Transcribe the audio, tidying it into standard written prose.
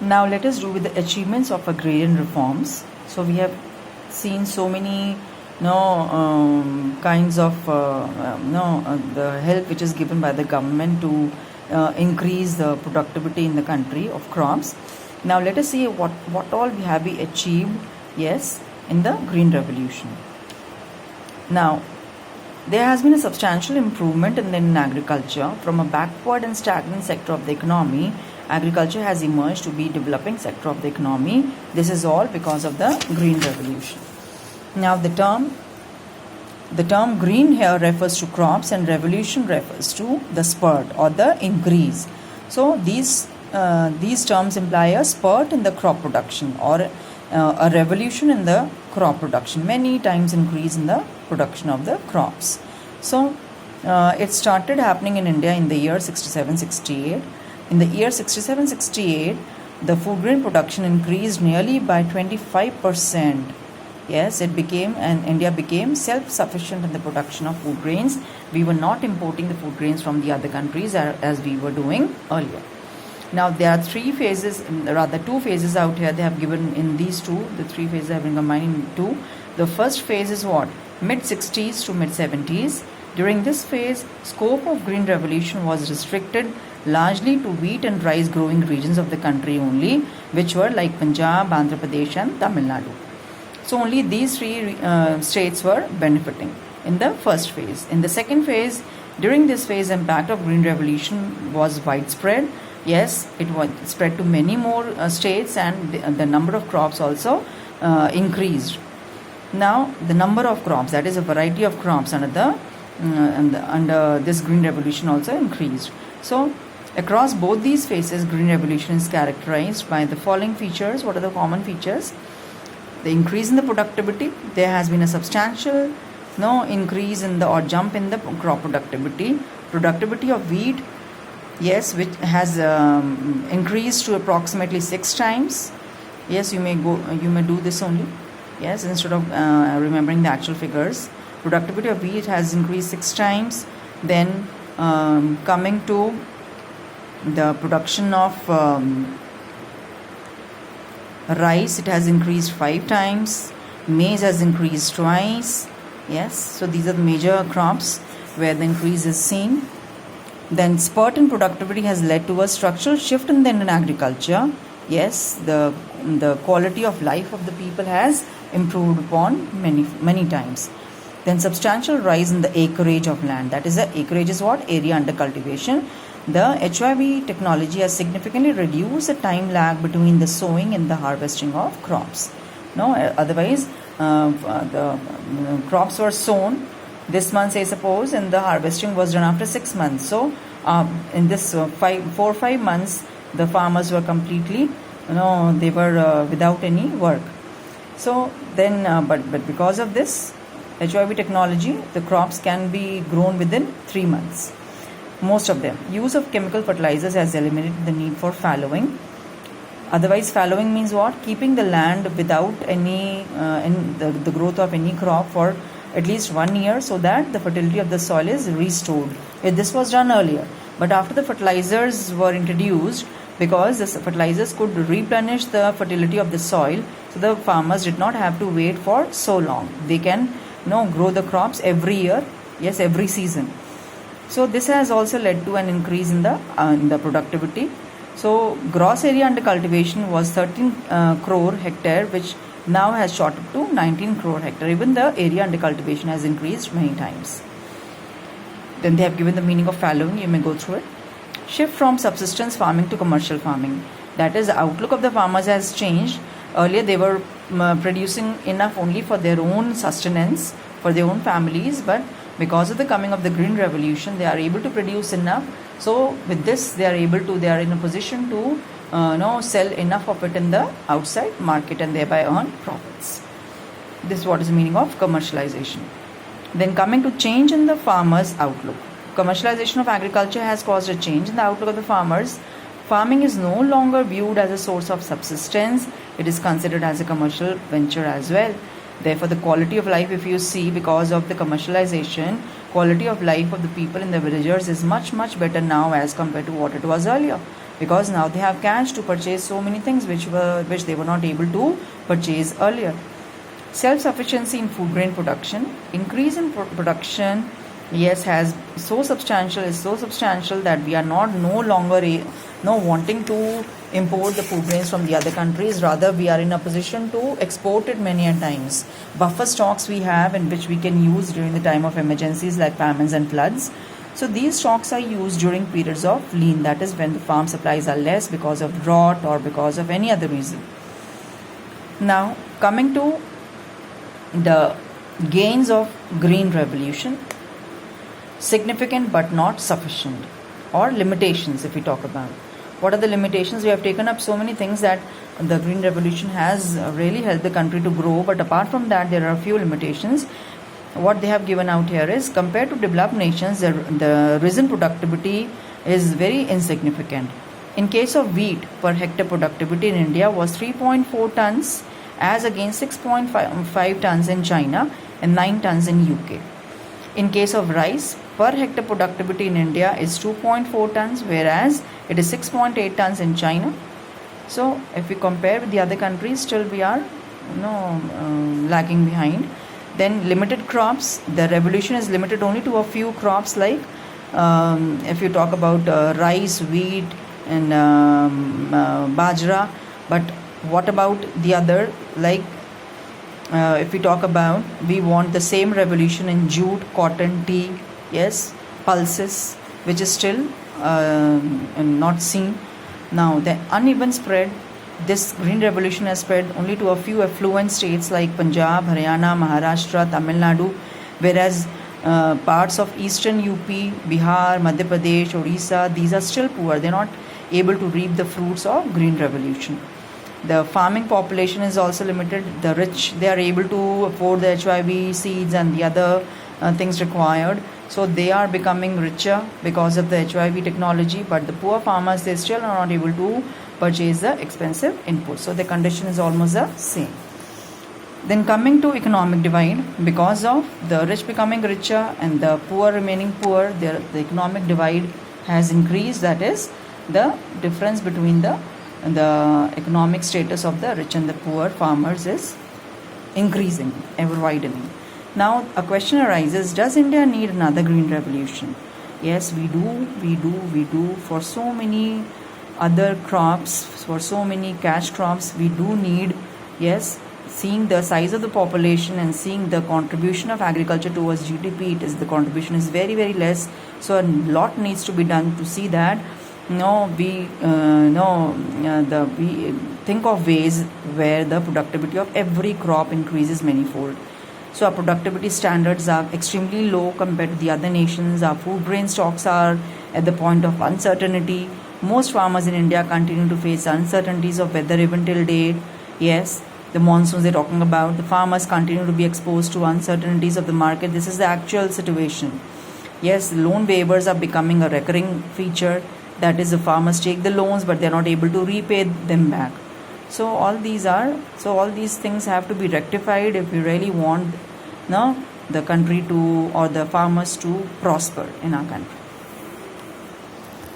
Now let us do with the achievements of agrarian reforms. So we have seen so many kinds of the help which is given by the government to increase the productivity in the country of crops. Now let us see what all we have achieved, yes, in the Green Revolution. Now there has been a substantial improvement in agriculture. From a backward and stagnant sector of the economy, agriculture has emerged to be developing sector of the economy. This is all because of the Green Revolution. Now the term green here refers to crops and revolution refers to the spurt or the increase. So these terms imply a spurt in the crop production or a revolution in the crop production, many times increase in the production of the crops. So it started happening in India in the year 67-68. In the year 67-68, the food grain production increased nearly by 25%. Yes, India became self-sufficient in the production of food grains. We were not importing the food grains from the other countries as we were doing earlier. Now there are two phases out here they have given in these two. The three phases have been combined in two. The first phase is what? Mid-60s to mid-70s. During this phase, scope of Green Revolution was restricted largely to wheat and rice growing regions of the country only, which were like Punjab, Andhra Pradesh and Tamil Nadu. So only these three states were benefiting in the first phase. In the second phase, during this phase, impact of Green Revolution was widespread. Yes, it was spread to many more states and the number of crops also increased. Now the number of crops, that is a variety of crops under this Green Revolution also increased. So across both these phases, Green Revolution is characterized by the following features. What are the common features? The increase in the productivity. There has been a substantial increase in or jump in the crop productivity. Productivity of wheat, yes, which has increased to approximately 6 times. Yes, you may do this only. Yes, instead of remembering the actual figures. Productivity of wheat has increased 6 times. Then coming to the production of rice, it has increased 5 times. Maize has increased twice. Yes, so these are the major crops where the increase is seen. Then spurt in productivity has led to a structural shift in agriculture. Yes, the quality of life of the people has improved upon many times. Then substantial rise in the acreage of land. That is, the acreage is what? Area under cultivation. The HYV technology has significantly reduced the time lag between the sowing and the harvesting of crops. Otherwise, the crops were sown this month, say suppose, and the harvesting was done after 6 months. So in this 4 or 5 months, the farmers were completely, they were without any work. So then, but because of this HYV technology, the crops can be grown within 3 months. Most of them. Use of chemical fertilizers has eliminated the need for fallowing. Otherwise, fallowing means what? Keeping the land without any the growth of any crop for at least 1 year, so that the fertility of the soil is restored. This was done earlier, but after the fertilizers were introduced, because the fertilizers could replenish the fertility of the soil, so the farmers did not have to wait for so long. They can grow the crops every year, yes, every season. So this has also led to an increase in the productivity. So gross area under cultivation was 13 crore hectare, which now has shot up to 19 crore hectare. Even the area under cultivation has increased many times. Then they have given the meaning of fallowing. You may go through it. Shift from subsistence farming to commercial farming. That is, the outlook of the farmers has changed. Earlier they were producing enough only for their own sustenance, for their own families, but because of the coming of the Green Revolution, they are able to produce enough. So with this, they are in a position to sell enough of it in the outside market and thereby earn profits. This is what is the meaning of commercialization. Then coming to change in the farmers' outlook. Commercialization of agriculture has caused a change in the outlook of the farmers. Farming is no longer viewed as a source of subsistence. It is considered as a commercial venture as well. Therefore, the quality of life, if you see, because of the commercialization, quality of life of the people in the villagers is much better now as compared to what it was earlier. because now they have cash to purchase so many things which they were not able to purchase earlier. Self-sufficiency in food grain production, increase in production, yes, has is so substantial that we are no longer wanting to import the food grains from the other countries. Rather, we are in a position to export it many a times. Buffer stocks we have in which we can use during the time of emergencies like famines and floods. So these stocks are used during periods of lean, that is when the farm supplies are less because of drought or because of any other reason. Now coming to the gains of green revolution, significant but not sufficient, or limitations. If we talk about what are the limitations, we have taken up so many things that the green revolution has really helped the country to grow, but apart from that there are a few limitations. What they have given out here is, compared to developed nations, the risen productivity is very insignificant. In case of wheat, per hectare productivity in India was 3.4 tons as against 6.5 tons in China and 9 tons in UK. In case of rice, per hectare productivity in India is 2.4 tons, whereas it is 6.8 tons in China. So if we compare with the other countries, still we are lagging behind. Then limited crops, the revolution is limited only to a few crops, like if you talk about rice, wheat and bajra. But what about the other, like if we talk about, we want the same revolution in jute, cotton, tea, yes, pulses, which is still not seen. Now the uneven spread, this green revolution has spread only to a few affluent states like Punjab, Haryana, Maharashtra, Tamil Nadu, whereas parts of eastern UP, Bihar, Madhya Pradesh, Odisha, these are still poor. They are not able to reap the fruits of green revolution. The farming population is also limited. The rich, they are able to afford the HIV seeds and the other things required, so they are becoming richer because of the HIV technology, but the poor farmers, they still are not able to purchase the expensive inputs. So the condition is almost the same. Then coming to economic divide, because of the rich becoming richer and the poor remaining poor, the economic divide has increased. That is, the difference between the economic status of the rich and the poor farmers is increasing, ever widening. Now a question arises, does India need another green revolution? Yes, we do. For so many other crops, for so many cash crops, we do need, yes, seeing the size of the population and seeing the contribution of agriculture towards GDP, the contribution is very, very less. So a lot needs to be done to see that we think of ways where the productivity of every crop increases manifold. So our productivity standards are extremely low compared to the other nations. Our food grain stocks are at the point of uncertainty. Most farmers in India continue to face uncertainties of weather even till date. Yes, the monsoons they're talking about. The farmers continue to be exposed to uncertainties of the market. This is the actual situation. Yes, loan waivers are becoming a recurring feature. That is, the farmers take the loans but they're not able to repay them back. So all these things have to be rectified if we really want the country to, or the farmers to prosper in our country.